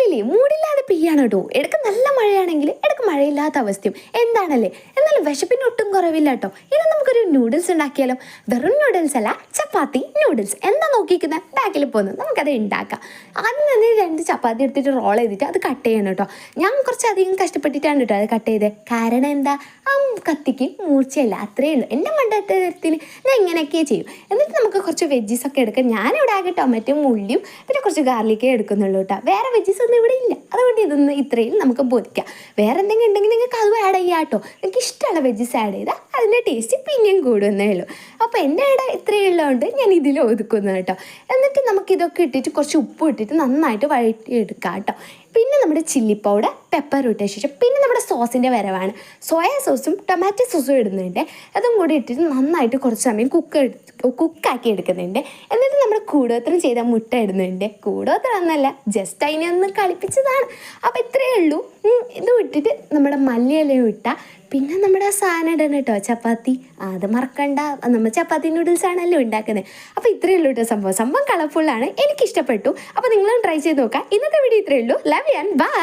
വെയിലില്ലേ മൂടില്ലാതെ പെയ്യാണ് കേട്ടോ. ഇടയ്ക്ക് നല്ല മഴയാണെങ്കിൽ ഇടയ്ക്ക് മഴയില്ലാത്ത അവസ്ഥയും എന്താണല്ലേ. എന്നാലും വിശപ്പിന് ഒട്ടും കുറവില്ല കേട്ടോ. ഇനി നമുക്കൊരു നൂഡിൽസ് ഉണ്ടാക്കിയാലോ. വെറും നൂഡിൽസ് അല്ല, ചപ്പാത്തി നൂഡിൽസ്. എന്താ നോക്കിക്കുന്ന ബാക്കിൽ പോകുന്നത്, നമുക്കത് ഉണ്ടാക്കാം. ആദ്യം തന്നെ 2 ചപ്പാത്തി എടുത്തിട്ട് റോൾ ചെയ്തിട്ട് അത് കട്ട് ചെയ്യണം കേട്ടോ. ഞാൻ കുറച്ചധികം കഷ്ടപ്പെട്ടിട്ടാണ് കേട്ടോ അത് കട്ട് ചെയ്തത്. കാരണം എന്താ, ആ കത്തിക്ക് മൂർച്ചയില്ല, അത്രയേ ഉള്ളൂ. എൻ്റെ മണ്ടത്തിൽ ഞാൻ ഇങ്ങനെയൊക്കെ ചെയ്യും. എന്നിട്ട് നമുക്ക് കുറച്ച് വെജ്ജീസ് ഒക്കെ എടുക്കാം. ഞാനിവിടെ ആകെ ടൊമാറ്റോ ഉള്ളിയും പിന്നെ കുറച്ച് ഗാർലിക്കേ എടുക്കുന്നുള്ളൂ കേട്ടോ. വേറെ വെജ്ജീസ് ഒന്നും ഇവിടെ ഇല്ല. അതുകൊണ്ട് ഇതൊന്ന് ഇത്രയും നമുക്ക് പൊതിക്കാം. വേറെ എന്തെങ്കിലും ഉണ്ടെങ്കിൽ നിങ്ങൾക്ക് അതും ആഡ് ചെയ്യാം കേട്ടോ. എനിക്ക് ഇഷ്ടമുള്ള വെജ്ജീസ് ആഡ് ചെയ്താൽ അതിൻ്റെ ടേസ്റ്റ് പിന്നെയും കൂടുന്നേ ഉള്ളൂ. അപ്പോൾ എൻ്റെ ഇവിടെ ഇത്രയും ഉള്ളതുകൊണ്ട് ഞാൻ ഇതിൽ ഒതുക്കുന്നു കേട്ടോ. എന്നിട്ട് നമുക്കിതൊക്കെ ഇട്ടിട്ട് കുറച്ച് ഉപ്പ് ഇട്ടിട്ട് നന്നായിട്ട് വഴറ്റിയെടുക്കാം കേട്ടോ. പിന്നെ നമ്മുടെ ചില്ലി പൗഡർ, പെപ്പർ ഇട്ട ശേഷം പിന്നെ നമ്മുടെ സോസിൻ്റെ വരവാണ്. സോയാ സോസും ടൊമാറ്റോ സോസും ഇടുന്നുണ്ട്. അതും കൂടി ഇട്ടിട്ട് നന്നായിട്ട് കുറച്ച് സമയം കുക്കാക്കി എടുക്കുന്നുണ്ട്. എന്നിട്ട് നമ്മൾ കൂടോത്രം ചെയ്ത മുട്ട ഇടുന്നുണ്ട്. കൂടോത്രം ഒന്നല്ല, ജസ്റ്റ് അതിനെ ഒന്ന് കളിപ്പിച്ചതാണ്. അപ്പോൾ ഇത്രയേ ഉള്ളൂ. ഇതും ഇട്ടിട്ട് നമ്മുടെ മല്ലിയിലയും ഇട്ടാൽ പിന്നെ നമ്മുടെ സാധനം ഇടണം കേട്ടോ, ചപ്പാത്തി. അത് മറക്കണ്ട, നമ്മൾ ചപ്പാത്തി നൂഡിൽസ് ആണല്ലോ ഉണ്ടാക്കുന്നത്. അപ്പോൾ ഇത്രയേ ഉള്ളൂ കേട്ടോ. സംഭവം കളർഫുള്ളാണ്, എനിക്കിഷ്ടപ്പെട്ടു. അപ്പോൾ നിങ്ങളും ട്രൈ ചെയ്ത് നോക്കാം. ഇന്നത്തെ വീഡിയോ ഇത്രയേ ഉള്ളൂ. Love you and by.